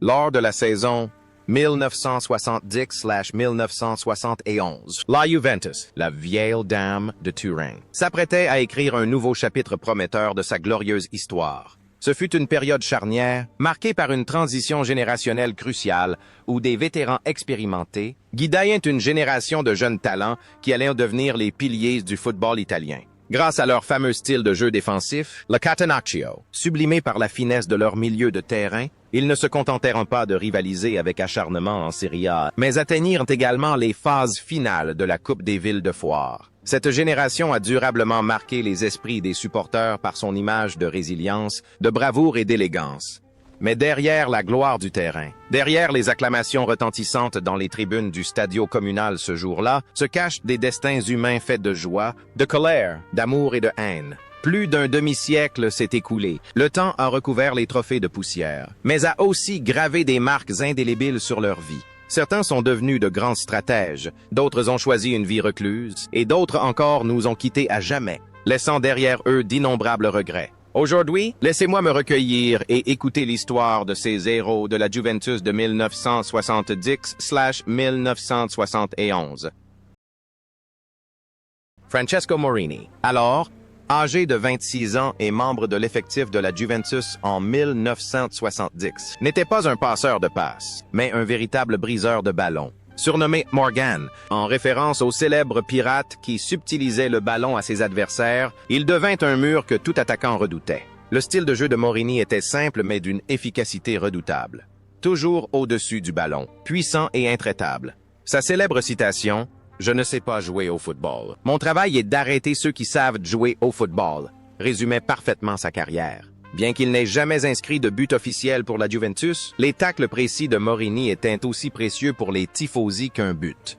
Lors de la saison 1970/1971, la Juventus, la vieille dame de Turin, s'apprêtait à écrire un nouveau chapitre prometteur de sa glorieuse histoire. Ce fut une période charnière, marquée par une transition générationnelle cruciale, où des vétérans expérimentés guidaient une génération de jeunes talents qui allaient devenir les piliers du football italien. Grâce à leur fameux style de jeu défensif, le catenaccio, sublimé par la finesse de leur milieu de terrain, ils ne se contentèrent pas de rivaliser avec acharnement en Serie A, mais atteignirent également les phases finales de la Coupe des villes de foire. Cette génération a durablement marqué les esprits des supporters par son image de résilience, de bravoure et d'élégance. Mais derrière la gloire du terrain, derrière les acclamations retentissantes dans les tribunes du stadio communal ce jour-là, se cachent des destins humains faits de joie, de colère, d'amour et de haine. Plus d'un demi-siècle s'est écoulé. Le temps a recouvert les trophées de poussière, mais a aussi gravé des marques indélébiles sur leur vie. Certains sont devenus de grands stratèges, d'autres ont choisi une vie recluse, et d'autres encore nous ont quittés à jamais, laissant derrière eux d'innombrables regrets. Aujourd'hui, laissez-moi me recueillir et écouter l'histoire de ces héros de la Juventus de 1970/1971. Francesco Morini, alors âgé de 26 ans et membre de l'effectif de la Juventus en 1970, n'était pas un passeur de passes, mais un véritable briseur de ballons. Surnommé Morgan, en référence au célèbre pirate qui subtilisait le ballon à ses adversaires, il devint un mur que tout attaquant redoutait. Le style de jeu de Morini était simple mais d'une efficacité redoutable. Toujours au-dessus du ballon, puissant et intraitable. Sa célèbre citation « Je ne sais pas jouer au football. Mon travail est d'arrêter ceux qui savent jouer au football » résumait parfaitement sa carrière. Bien qu'il n'ait jamais inscrit de but officiel pour la Juventus, les tacles précis de Morini étaient aussi précieux pour les tifosi qu'un but.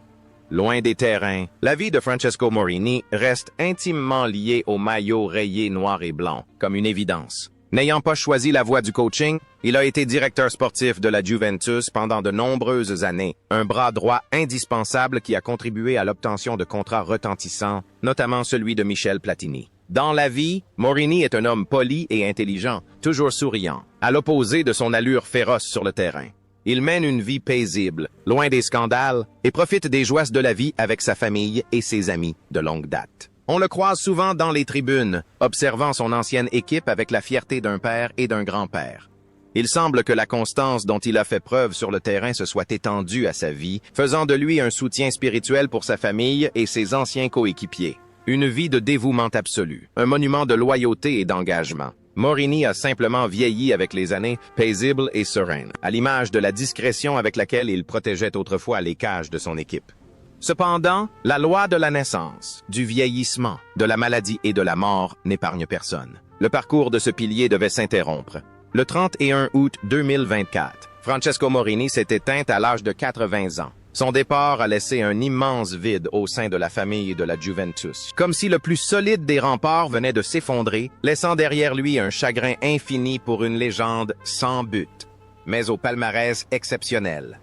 Loin des terrains, la vie de Francesco Morini reste intimement liée au maillot rayé noir et blanc, comme une évidence. N'ayant pas choisi la voie du coaching, il a été directeur sportif de la Juventus pendant de nombreuses années, un bras droit indispensable qui a contribué à l'obtention de contrats retentissants, notamment celui de Michel Platini. Dans la vie, Morini est un homme poli et intelligent, toujours souriant, à l'opposé de son allure féroce sur le terrain. Il mène une vie paisible, loin des scandales, et profite des joies de la vie avec sa famille et ses amis de longue date. On le croise souvent dans les tribunes, observant son ancienne équipe avec la fierté d'un père et d'un grand-père. Il semble que la constance dont il a fait preuve sur le terrain se soit étendue à sa vie, faisant de lui un soutien spirituel pour sa famille et ses anciens coéquipiers. Une vie de dévouement absolu, un monument de loyauté et d'engagement. Morini a simplement vieilli avec les années, paisible et serein, à l'image de la discrétion avec laquelle il protégeait autrefois les cages de son équipe. Cependant, la loi de la naissance, du vieillissement, de la maladie et de la mort n'épargne personne. Le parcours de ce pilier devait s'interrompre. Le 31 août 2024, Francesco Morini s'est éteint à l'âge de 80 ans. Son départ a laissé un immense vide au sein de la famille de la Juventus, comme si le plus solide des remparts venait de s'effondrer, laissant derrière lui un chagrin infini pour une légende sans but, mais au palmarès exceptionnel.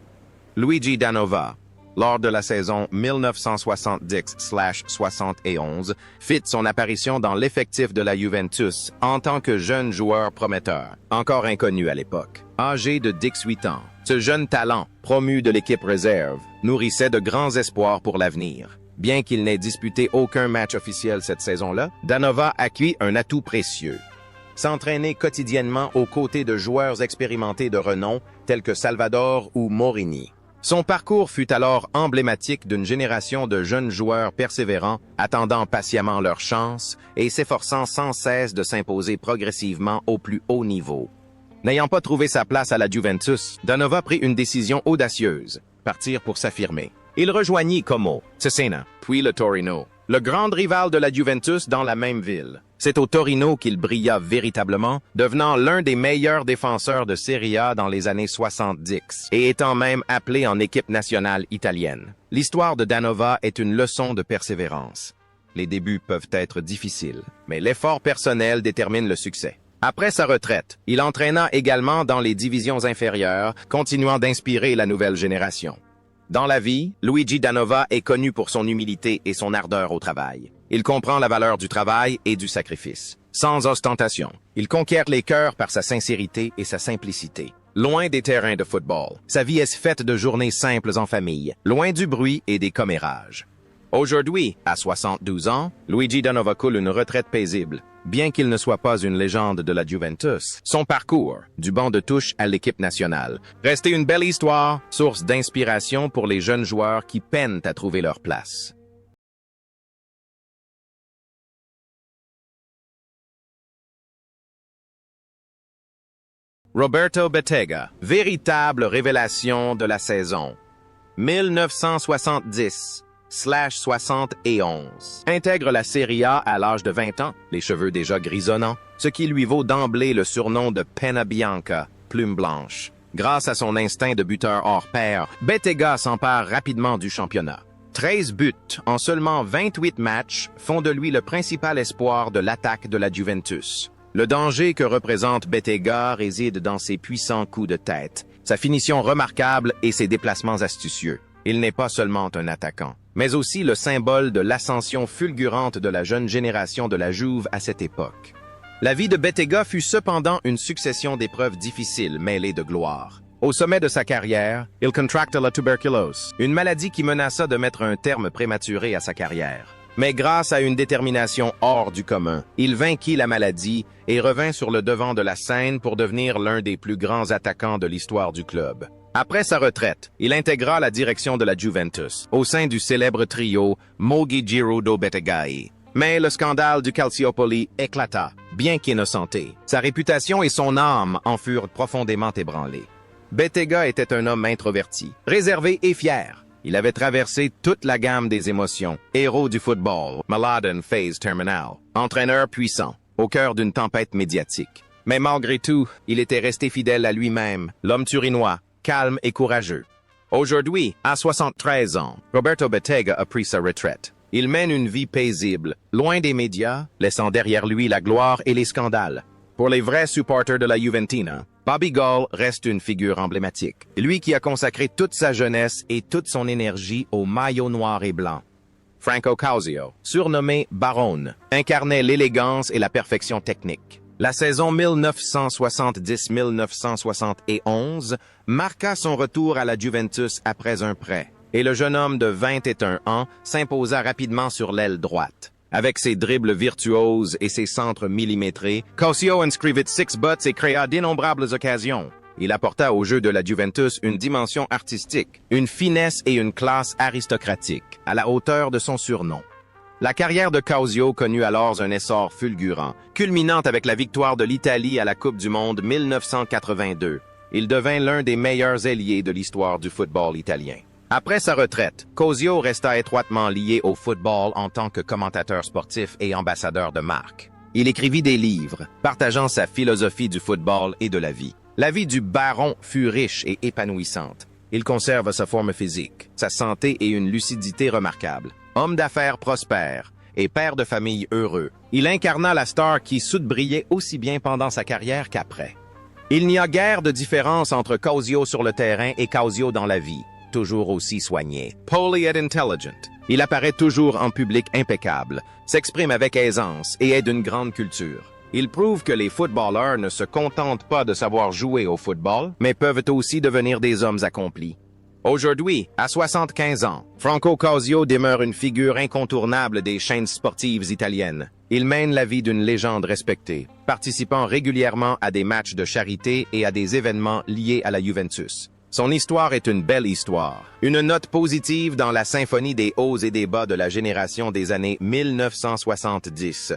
Luigi Danova, lors de la saison 1970/71, fit son apparition dans l'effectif de la Juventus en tant que jeune joueur prometteur, encore inconnu à l'époque. Âgé de 18 ans, ce jeune talent, promu de l'équipe réserve, nourrissait de grands espoirs pour l'avenir. Bien qu'il n'ait disputé aucun match officiel cette saison-là, Danova acquit un atout précieux. S'entraîner quotidiennement aux côtés de joueurs expérimentés de renom tels que Salvador ou Morini. Son parcours fut alors emblématique d'une génération de jeunes joueurs persévérants, attendant patiemment leur chance et s'efforçant sans cesse de s'imposer progressivement au plus haut niveau. N'ayant pas trouvé sa place à la Juventus, Danova prit une décision audacieuse, partir pour s'affirmer. Il rejoignit Como, Cesena, puis le Torino, le grand rival de la Juventus dans la même ville. C'est au Torino qu'il brilla véritablement, devenant l'un des meilleurs défenseurs de Serie A dans les années 70 et étant même appelé en équipe nationale italienne. L'histoire de Danova est une leçon de persévérance. Les débuts peuvent être difficiles, mais l'effort personnel détermine le succès. Après sa retraite, il entraîna également dans les divisions inférieures, continuant d'inspirer la nouvelle génération. Dans la vie, Luigi Danova est connu pour son humilité et son ardeur au travail. Il comprend la valeur du travail et du sacrifice. Sans ostentation, il conquiert les cœurs par sa sincérité et sa simplicité. loin des terrains de football. Sa vie est faite de journées simples en famille, loin du bruit et des commérages. Aujourd'hui, à 72 ans, Luigi Danova coule une retraite paisible. Bien qu'il ne soit pas une légende de la Juventus, son parcours, du banc de touche à l'équipe nationale, reste une belle histoire, source d'inspiration pour les jeunes joueurs qui peinent à trouver leur place. Roberto Bettega, véritable révélation de la saison. 1970/71. Intègre la Serie A à l'âge de 20 ans, les cheveux déjà grisonnants, ce qui lui vaut d'emblée le surnom de Penna Bianca, plume blanche. Grâce à son instinct de buteur hors pair, Bettega s'empare rapidement du championnat. 13 buts en seulement 28 matchs font de lui le principal espoir de l'attaque de la Juventus. Le danger que représente Bettega réside dans ses puissants coups de tête, sa finition remarquable et ses déplacements astucieux. Il n'est pas seulement un attaquant, mais aussi le symbole de l'ascension fulgurante de la jeune génération de la Juve à cette époque. La vie de Bettega fut cependant une succession d'épreuves difficiles mêlées de gloire. Au sommet de sa carrière, il contracta la tuberculose, une maladie qui menaça de mettre un terme prématuré à sa carrière. Mais grâce à une détermination hors du commun, il vainquit la maladie et revint sur le devant de la scène pour devenir l'un des plus grands attaquants de l'histoire du club. Après sa retraite, il intégra la direction de la Juventus, au sein du célèbre trio Moggi Giroud Bettegai. Mais le scandale du Calciopoli éclata, bien qu'innocenté. Sa réputation et son âme en furent profondément ébranlées. Bettega était un homme introverti, réservé et fier. Il avait traversé toute la gamme des émotions. Héros du football, malade en phase terminale. Entraîneur puissant, au cœur d'une tempête médiatique. Mais malgré tout, il était resté fidèle à lui-même, l'homme turinois, calme et courageux. Aujourd'hui, à 73 ans, Roberto Bettega a pris sa retraite. Il mène une vie paisible, loin des médias, laissant derrière lui la gloire et les scandales. Pour les vrais supporters de la Juventina, Bobby Gall reste une figure emblématique. Lui qui a consacré toute sa jeunesse et toute son énergie au maillot noir et blanc. Franco Causio, surnommé Barone, incarnait l'élégance et la perfection technique. La saison 1970-1971 marqua son retour à la Juventus après un prêt, et le jeune homme de 21 ans s'imposa rapidement sur l'aile droite. Avec ses dribbles virtuoses et ses centres millimétrés, Causio inscrivit 6 buts et créa d'innombrables occasions. Il apporta au jeu de la Juventus une dimension artistique, une finesse et une classe aristocratique, à la hauteur de son surnom. La carrière de Causio connut alors un essor fulgurant, culminant avec la victoire de l'Italie à la Coupe du Monde 1982. Il devint l'un des meilleurs ailiers de l'histoire du football italien. Après sa retraite, Causio resta étroitement lié au football en tant que commentateur sportif et ambassadeur de marque. Il écrivit des livres, partageant sa philosophie du football et de la vie. La vie du baron fut riche et épanouissante. Il conserve sa forme physique, sa santé et une lucidité remarquable. Homme d'affaires prospère et père de famille heureux, il incarna la star qui brillait aussi bien pendant sa carrière qu'après. Il n'y a guère de différence entre Causio sur le terrain et Causio dans la vie. Toujours aussi soigné. Poly et intelligent. Il apparaît toujours en public impeccable, s'exprime avec aisance et est d'une grande culture. Il prouve que les footballeurs ne se contentent pas de savoir jouer au football, mais peuvent aussi devenir des hommes accomplis. Aujourd'hui, à 75 ans, Franco Causio demeure une figure incontournable des chaînes sportives italiennes. Il mène la vie d'une légende respectée, participant régulièrement à des matchs de charité et à des événements liés à la Juventus. Son histoire est une belle histoire, une note positive dans la symphonie des hauts et des bas de la génération des années 1970.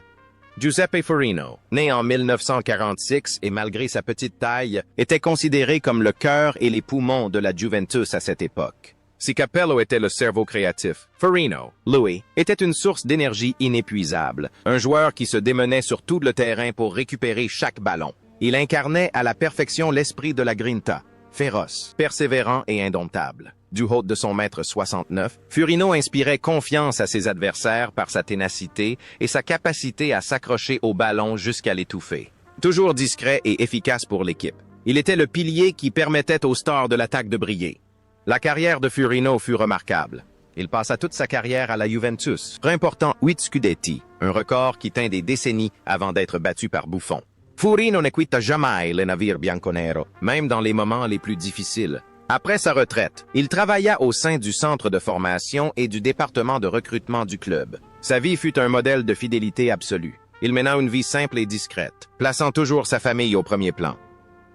Giuseppe Farino, né en 1946 et malgré sa petite taille, était considéré comme le cœur et les poumons de la Juventus à cette époque. Si Capello était le cerveau créatif, Farino, Louis, était une source d'énergie inépuisable, un joueur qui se démenait sur tout le terrain pour récupérer chaque ballon. Il incarnait à la perfection l'esprit de la grinta, féroce, persévérant et indomptable. Du haut de son mètre 69, Farino inspirait confiance à ses adversaires par sa ténacité et sa capacité à s'accrocher au ballon jusqu'à l'étouffer. Toujours discret et efficace pour l'équipe, il était le pilier qui permettait aux stars de l'attaque de briller. La carrière de Farino fut remarquable. Il passa toute sa carrière à la Juventus, remportant 8 scudetti, un record qui tint des décennies avant d'être battu par Buffon. Furino ne quitta jamais le navire bianconero, même dans les moments les plus difficiles. Après sa retraite, il travailla au sein du centre de formation et du département de recrutement du club. Sa vie fut un modèle de fidélité absolue. Il mena une vie simple et discrète, plaçant toujours sa famille au premier plan.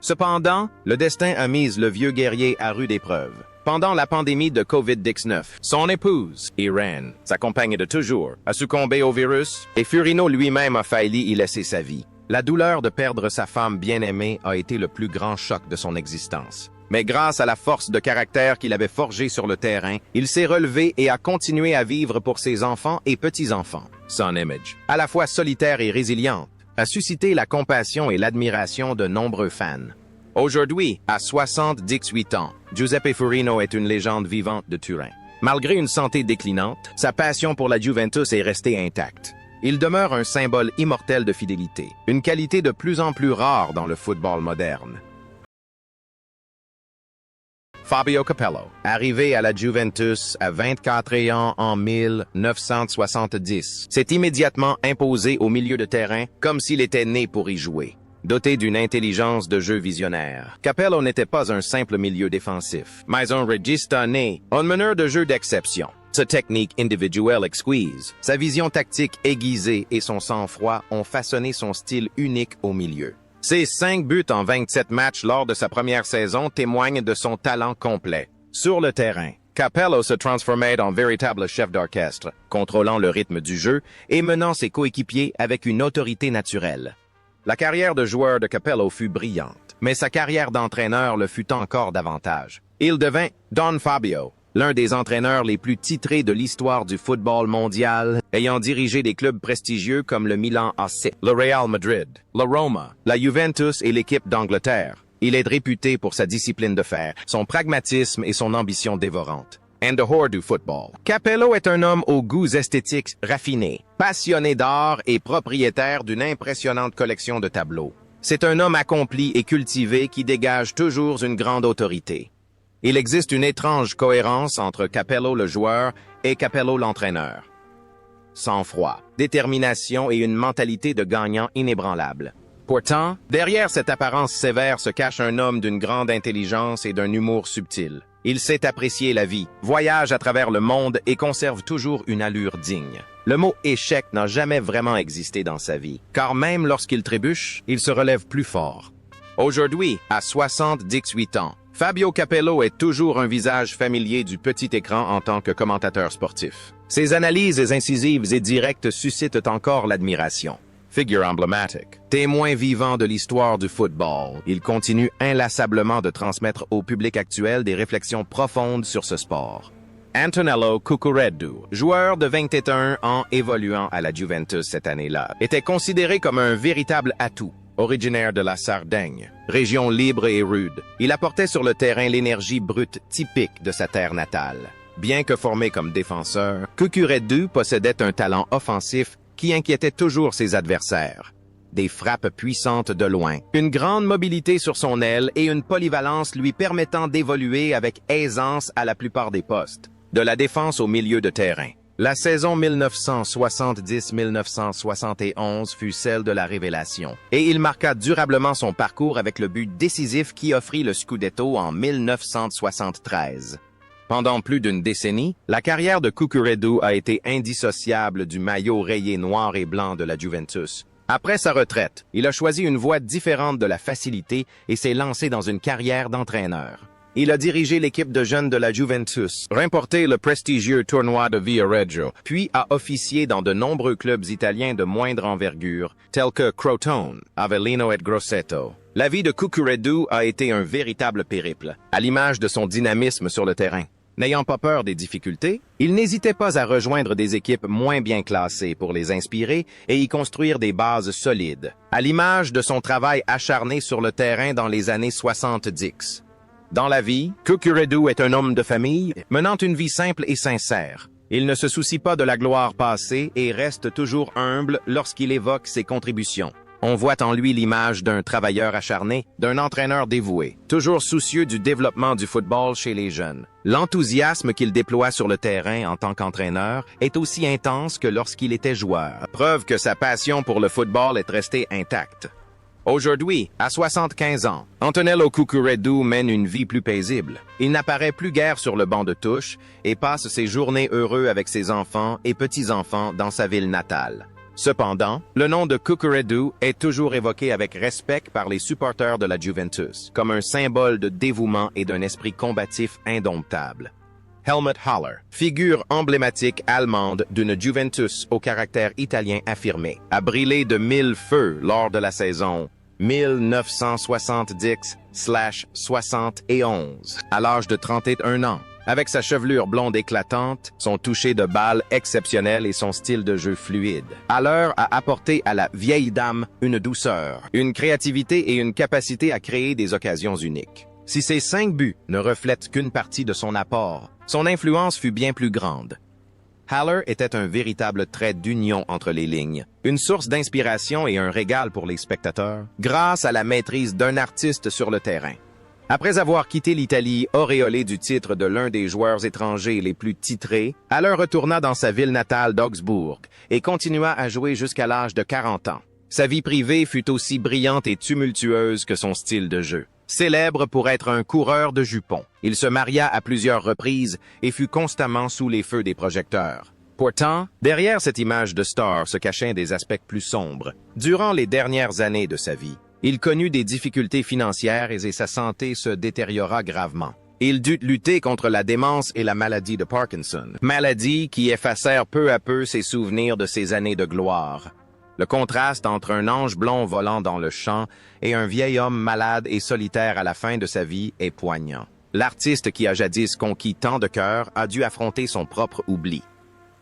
Cependant, le destin a mis le vieux guerrier à rude épreuve. Pendant la pandémie de COVID-19, son épouse, Irene, sa compagne de toujours, a succombé au virus et Furino lui-même a failli y laisser sa vie. La douleur de perdre sa femme bien-aimée a été le plus grand choc de son existence. Mais grâce à la force de caractère qu'il avait forgée sur le terrain, il s'est relevé et a continué à vivre pour ses enfants et petits-enfants. Son image, à la fois solitaire et résiliente, a suscité la compassion et l'admiration de nombreux fans. Aujourd'hui, à 78 ans, Giuseppe Furino est une légende vivante de Turin. Malgré une santé déclinante, sa passion pour la Juventus est restée intacte. Il demeure un symbole immortel de fidélité, une qualité de plus en plus rare dans le football moderne. Fabio Capello, arrivé à la Juventus à 24 ans en 1970, s'est immédiatement imposé au milieu de terrain comme s'il était né pour y jouer. Doté d'une intelligence de jeu visionnaire, Capello n'était pas un simple milieu défensif, mais un regista né, un meneur de jeu d'exception. Sa technique individuelle exquise, sa vision tactique aiguisée et son sang-froid ont façonné son style unique au milieu. Ses 5 buts en 27 matchs lors de sa première saison témoignent de son talent complet. Sur le terrain, Capello se transformait en véritable chef d'orchestre, contrôlant le rythme du jeu et menant ses coéquipiers avec une autorité naturelle. La carrière de joueur de Capello fut brillante, mais sa carrière d'entraîneur le fut encore davantage. Il devint Don Fabio, l'un des entraîneurs les plus titrés de l'histoire du football mondial, ayant dirigé des clubs prestigieux comme le Milan AC, le Real Madrid, la Roma, la Juventus et l'équipe d'Angleterre. Il est réputé pour sa discipline de fer, son pragmatisme et son ambition dévorante. And the whore du football. Capello est un homme aux goûts esthétiques raffinés, passionné d'art et propriétaire d'une impressionnante collection de tableaux. C'est un homme accompli et cultivé qui dégage toujours une grande autorité. Il existe une étrange cohérence entre Capello le joueur et Capello l'entraîneur. Sang-froid, détermination et une mentalité de gagnant inébranlable. Pourtant, derrière cette apparence sévère se cache un homme d'une grande intelligence et d'un humour subtil. Il sait apprécier la vie, voyage à travers le monde et conserve toujours une allure digne. Le mot « échec » n'a jamais vraiment existé dans sa vie, car même lorsqu'il trébuche, il se relève plus fort. Aujourd'hui, à 78 ans, Fabio Capello est toujours un visage familier du petit écran en tant que commentateur sportif. Ses analyses incisives et directes suscitent encore l'admiration. Figure emblématique, témoin vivant de l'histoire du football, il continue inlassablement de transmettre au public actuel des réflexions profondes sur ce sport. Antonello Cucurella, joueur de 21 ans évoluant à la Juventus cette année-là, était considéré comme un véritable atout. Originaire de la Sardaigne, région libre et rude, il apportait sur le terrain l'énergie brute typique de sa terre natale. Bien que formé comme défenseur, Cucurella possédait un talent offensif qui inquiétait toujours ses adversaires. Des frappes puissantes de loin, une grande mobilité sur son aile et une polyvalence lui permettant d'évoluer avec aisance à la plupart des postes, de la défense au milieu de terrain. La saison 1970-1971 fut celle de la révélation, et il marqua durablement son parcours avec le but décisif qui offrit le Scudetto en 1973. Pendant plus d'une décennie, la carrière de Cucurella a été indissociable du maillot rayé noir et blanc de la Juventus. Après sa retraite, il a choisi une voie différente de la facilité et s'est lancé dans une carrière d'entraîneur. Il a dirigé l'équipe de jeunes de la Juventus, remporté le prestigieux tournoi de Viareggio, puis a officié dans de nombreux clubs italiens de moindre envergure, tels que Crotone, Avellino et Grosseto. La vie de Cucurella a été un véritable périple, à l'image de son dynamisme sur le terrain. N'ayant pas peur des difficultés, il n'hésitait pas à rejoindre des équipes moins bien classées pour les inspirer et y construire des bases solides, à l'image de son travail acharné sur le terrain dans les années 70. Dans la vie, Cucurella est un homme de famille, menant une vie simple et sincère. Il ne se soucie pas de la gloire passée et reste toujours humble lorsqu'il évoque ses contributions. On voit en lui l'image d'un travailleur acharné, d'un entraîneur dévoué, toujours soucieux du développement du football chez les jeunes. L'enthousiasme qu'il déploie sur le terrain en tant qu'entraîneur est aussi intense que lorsqu'il était joueur, preuve que sa passion pour le football est restée intacte. Aujourd'hui, à 75 ans, Antonello Cucuredu mène une vie plus paisible. Il n'apparaît plus guère sur le banc de touche et passe ses journées heureux avec ses enfants et petits-enfants dans sa ville natale. Cependant, le nom de Cucuredu est toujours évoqué avec respect par les supporters de la Juventus, comme un symbole de dévouement et d'un esprit combatif indomptable. Helmut Haller, figure emblématique allemande d'une Juventus au caractère italien affirmé, a brillé de mille feux lors de la saison 1970/71 à l'âge de 31 ans. Avec sa chevelure blonde éclatante, son toucher de balle exceptionnel et son style de jeu fluide, Haller a apporté à la vieille dame une douceur, une créativité et une capacité à créer des occasions uniques. Si ces 5 buts ne reflètent qu'une partie de son apport, son influence fut bien plus grande. Haller était un véritable trait d'union entre les lignes, une source d'inspiration et un régal pour les spectateurs, grâce à la maîtrise d'un artiste sur le terrain. Après avoir quitté l'Italie auréolé du titre de l'un des joueurs étrangers les plus titrés, Haller retourna dans sa ville natale d'Augsbourg et continua à jouer jusqu'à l'âge de 40 ans. Sa vie privée fut aussi brillante et tumultueuse que son style de jeu. Célèbre pour être un coureur de jupons, il se maria à plusieurs reprises et fut constamment sous les feux des projecteurs. Pourtant, derrière cette image de star se cachaient des aspects plus sombres. Durant les dernières années de sa vie, il connut des difficultés financières et sa santé se détériora gravement. Il dut lutter contre la démence et la maladie de Parkinson, maladies qui effacèrent peu à peu ses souvenirs de ses années de gloire. Le contraste entre un ange blond volant dans le champ et un vieil homme malade et solitaire à la fin de sa vie est poignant. L'artiste qui a jadis conquis tant de cœurs a dû affronter son propre oubli.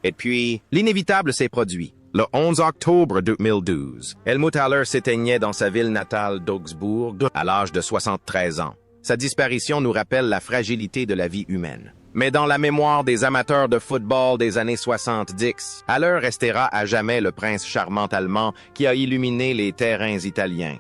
Et puis, l'inévitable s'est produit. Le 11 octobre 2012, Helmut Haller s'éteignait dans sa ville natale d'Augsbourg à l'âge de 73 ans. Sa disparition nous rappelle la fragilité de la vie humaine. Mais dans la mémoire des amateurs de football des années 70, Haller restera à jamais le prince charmant allemand qui a illuminé les terrains italiens.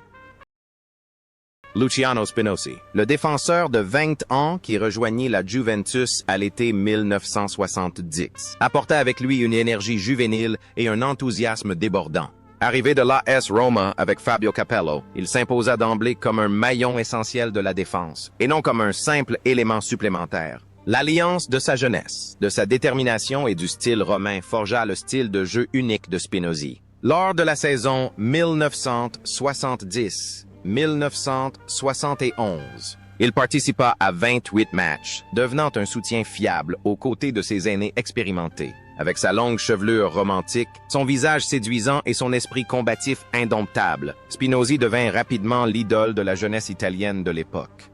Luciano Spinozzi, le défenseur de 20 ans qui rejoignit la Juventus à l'été 1970, apporta avec lui une énergie juvénile et un enthousiasme débordant. Arrivé de l'AS Roma avec Fabio Capello, il s'imposa d'emblée comme un maillon essentiel de la défense, et non comme un simple élément supplémentaire. L'alliance de sa jeunesse, de sa détermination et du style romain forgea le style de jeu unique de Spinozzi. Lors de la saison 1970/1971, il participa à 28 matchs, devenant un soutien fiable aux côtés de ses aînés expérimentés. Avec sa longue chevelure romantique, son visage séduisant et son esprit combatif indomptable, Spinozzi devint rapidement l'idole de la jeunesse italienne de l'époque.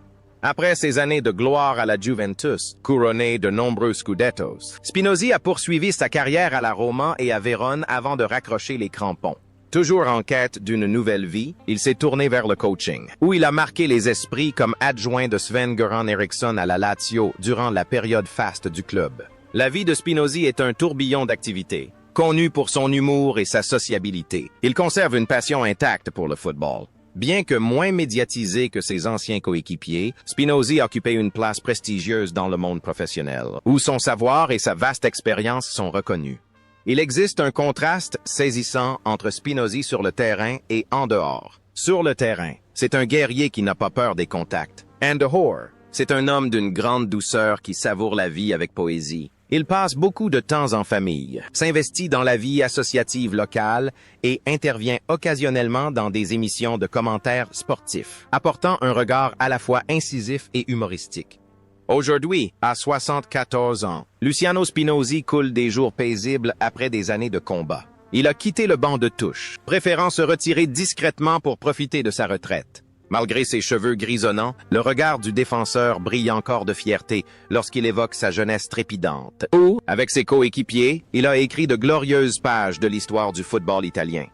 Après ses années de gloire à la Juventus, couronné de nombreux scudettos, Spinozzi a poursuivi sa carrière à la Roma et à Vérone avant de raccrocher les crampons. Toujours en quête d'une nouvelle vie, il s'est tourné vers le coaching, où il a marqué les esprits comme adjoint de Sven-Göran Eriksson à la Lazio durant la période faste du club. La vie de Spinozzi est un tourbillon d'activités. Connu pour son humour et sa sociabilité, il conserve une passion intacte pour le football. Bien que moins médiatisé que ses anciens coéquipiers, Spinozzi occupait une place prestigieuse dans le monde professionnel, où son savoir et sa vaste expérience sont reconnus. Il existe un contraste saisissant entre Spinozzi sur le terrain et en dehors. Sur le terrain, c'est un guerrier qui n'a pas peur des contacts. And dehors, c'est un homme d'une grande douceur qui savoure la vie avec poésie. Il passe beaucoup de temps en famille, s'investit dans la vie associative locale et intervient occasionnellement dans des émissions de commentaires sportifs, apportant un regard à la fois incisif et humoristique. Aujourd'hui, à 74 ans, Luciano Spinozzi coule des jours paisibles après des années de combat. Il a quitté le banc de touche, préférant se retirer discrètement pour profiter de sa retraite. Malgré ses cheveux grisonnants, le regard du défenseur brille encore de fierté lorsqu'il évoque sa jeunesse trépidante. Ou, avec ses coéquipiers, il a écrit de glorieuses pages de l'histoire du football italien.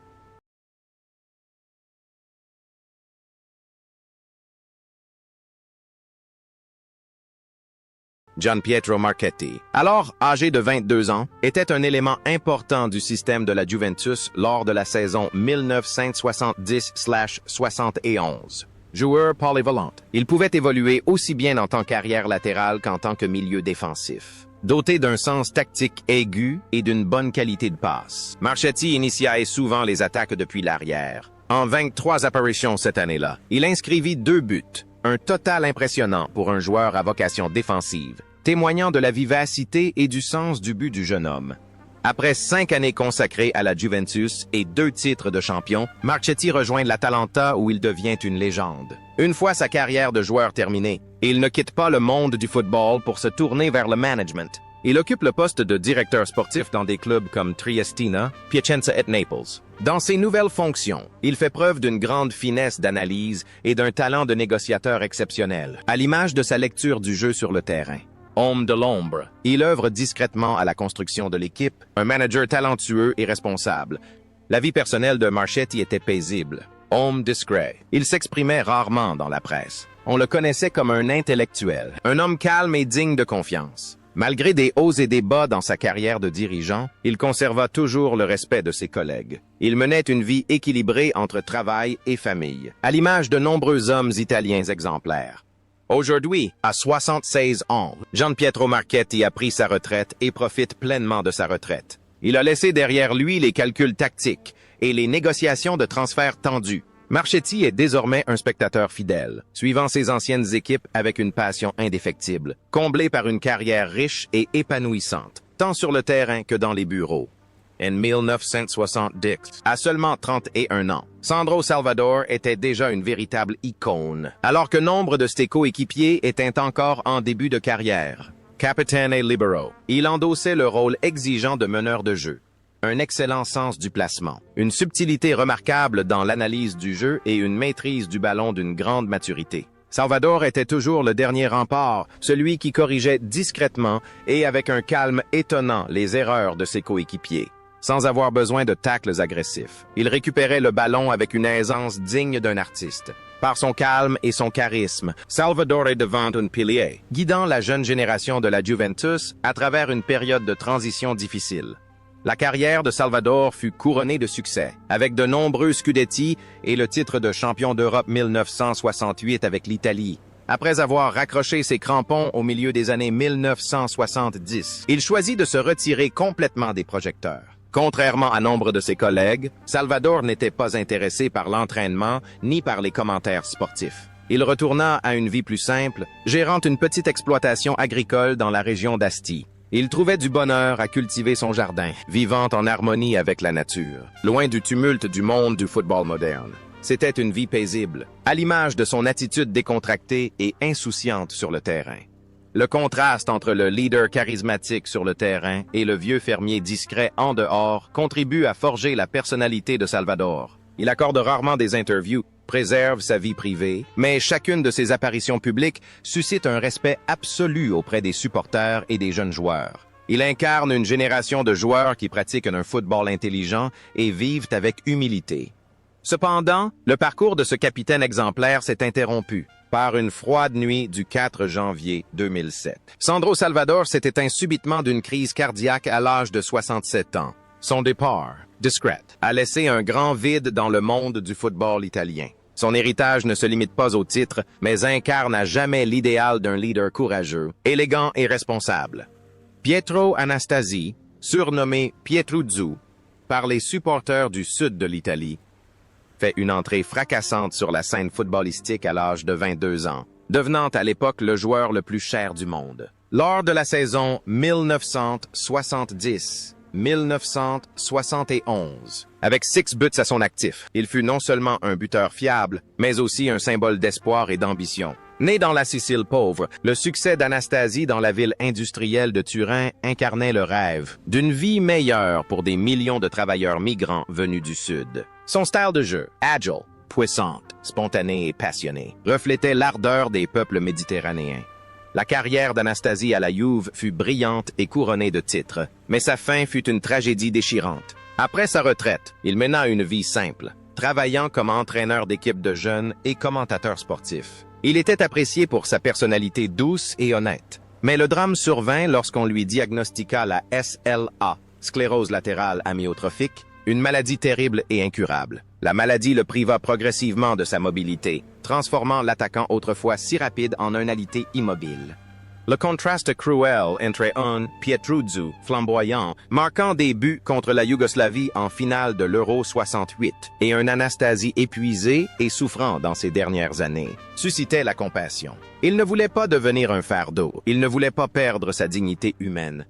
Gianpietro Marchetti, alors âgé de 22 ans, était un élément important du système de la Juventus lors de la saison 1970/71. Joueur polyvalent, il pouvait évoluer aussi bien en tant qu'arrière latéral qu'en tant que milieu défensif. Doté d'un sens tactique aigu et d'une bonne qualité de passe, Marchetti initia souvent les attaques depuis l'arrière. en 23 apparitions cette année-là. Il inscrivit 2 buts, un total impressionnant pour un joueur à vocation défensive, témoignant de la vivacité et du sens du but du jeune homme. Après 5 années consacrées à la Juventus et 2 titres de champion, Marchetti rejoint l'Atalanta où il devient une légende. Une fois sa carrière de joueur terminée, il ne quitte pas le monde du football pour se tourner vers le management. Il occupe le poste de directeur sportif dans des clubs comme Triestina, Piacenza et Naples. Dans ses nouvelles fonctions, il fait preuve d'une grande finesse d'analyse et d'un talent de négociateur exceptionnel, à l'image de sa lecture du jeu sur le terrain. Homme de l'ombre, il œuvre discrètement à la construction de l'équipe, un manager talentueux et responsable. La vie personnelle de Marchetti était paisible. Homme discret, il s'exprimait rarement dans la presse. On le connaissait comme un intellectuel, un homme calme et digne de confiance. Malgré des hauts et des bas dans sa carrière de dirigeant, il conserva toujours le respect de ses collègues. Il menait une vie équilibrée entre travail et famille, à l'image de nombreux hommes italiens exemplaires. Aujourd'hui, à 76 ans, Gian Pietro Marchetti a pris sa retraite et profite pleinement de sa retraite. Il a laissé derrière lui les calculs tactiques et les négociations de transferts tendus. Marchetti est désormais un spectateur fidèle, suivant ses anciennes équipes avec une passion indéfectible, comblé par une carrière riche et épanouissante, tant sur le terrain que dans les bureaux. En 1970, à seulement 31 ans, Sandro Salvador était déjà une véritable icône, alors que nombre de ses coéquipiers étaient encore en début de carrière. Capitaine et libero, il endossait le rôle exigeant de meneur de jeu. Un excellent sens du placement, une subtilité remarquable dans l'analyse du jeu et une maîtrise du ballon d'une grande maturité. Salvador était toujours le dernier rempart, celui qui corrigeait discrètement et avec un calme étonnant les erreurs de ses coéquipiers. Sans avoir besoin de tacles agressifs, il récupérait le ballon avec une aisance digne d'un artiste. Par son calme et son charisme, Salvador est devant un pilier, guidant la jeune génération de la Juventus à travers une période de transition difficile. La carrière de Salvador fut couronnée de succès, avec de nombreux scudetti et le titre de champion d'Europe 1968 avec l'Italie. Après avoir raccroché ses crampons au milieu des années 1970, il choisit de se retirer complètement des projecteurs. Contrairement à nombre de ses collègues, Salvador n'était pas intéressé par l'entraînement ni par les commentaires sportifs. Il retourna à une vie plus simple, gérant une petite exploitation agricole dans la région d'Asti. Il trouvait du bonheur à cultiver son jardin, vivant en harmonie avec la nature, loin du tumulte du monde du football moderne. C'était une vie paisible, à l'image de son attitude décontractée et insouciante sur le terrain. Le contraste entre le leader charismatique sur le terrain et le vieux fermier discret en dehors contribue à forger la personnalité de Salvador. Il accorde rarement des interviews, préserve sa vie privée, mais chacune de ses apparitions publiques suscite un respect absolu auprès des supporters et des jeunes joueurs. Il incarne une génération de joueurs qui pratiquent un football intelligent et vivent avec humilité. Cependant, le parcours de ce capitaine exemplaire s'est interrompu par une froide nuit du 4 janvier 2007. Sandro Salvador s'est éteint subitement d'une crise cardiaque à l'âge de 67 ans. Son départ, discret, a laissé un grand vide dans le monde du football italien. Son héritage ne se limite pas au titre, mais incarne à jamais l'idéal d'un leader courageux, élégant et responsable. Pietro Anastasi, surnommé Pietruzzu par les supporters du sud de l'Italie, fait une entrée fracassante sur la scène footballistique à l'âge de 22 ans, devenant à l'époque le joueur le plus cher du monde. Lors de la saison 1970-1971, avec 6 buts à son actif, il fut non seulement un buteur fiable, mais aussi un symbole d'espoir et d'ambition. Né dans la Sicile pauvre, le succès d'Anastasi dans la ville industrielle de Turin incarnait le rêve d'une vie meilleure pour des millions de travailleurs migrants venus du Sud. Son style de jeu, agile, puissante, spontané et passionné, reflétait l'ardeur des peuples méditerranéens. La carrière d'Anastasi à la Juve fut brillante et couronnée de titres, mais sa fin fut une tragédie déchirante. Après sa retraite, il mena une vie simple, travaillant comme entraîneur d'équipe de jeunes et commentateur sportif. Il était apprécié pour sa personnalité douce et honnête. Mais le drame survint lorsqu'on lui diagnostiqua la SLA, sclérose latérale amyotrophique, une maladie terrible et incurable. La maladie le priva progressivement de sa mobilité, transformant l'attaquant autrefois si rapide en un alité immobile. Le contraste cruel entre un Pietruzzu flamboyant, marquant des buts contre la Yougoslavie en finale de l'Euro 68, et un Anastasie épuisé et souffrant dans ses dernières années, suscitait la compassion. Il ne voulait pas devenir un fardeau, il ne voulait pas perdre sa dignité humaine.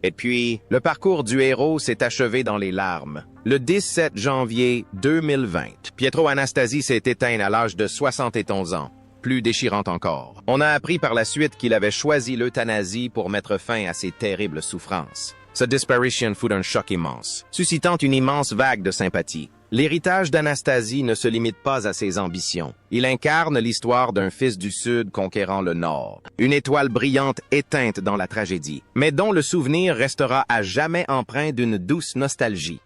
Et puis, le parcours du héros s'est achevé dans les larmes. Le 17 janvier 2020, Pietro Anastasi s'est éteint à l'âge de 71 ans. Plus déchirant encore. On a appris par la suite qu'il avait choisi l'euthanasie pour mettre fin à ses terribles souffrances. Sa disparition fut un choc immense, suscitant une immense vague de sympathie. L'héritage d'Anastasie ne se limite pas à ses ambitions. Il incarne l'histoire d'un fils du Sud conquérant le Nord. Une étoile brillante éteinte dans la tragédie, mais dont le souvenir restera à jamais empreint d'une douce nostalgie.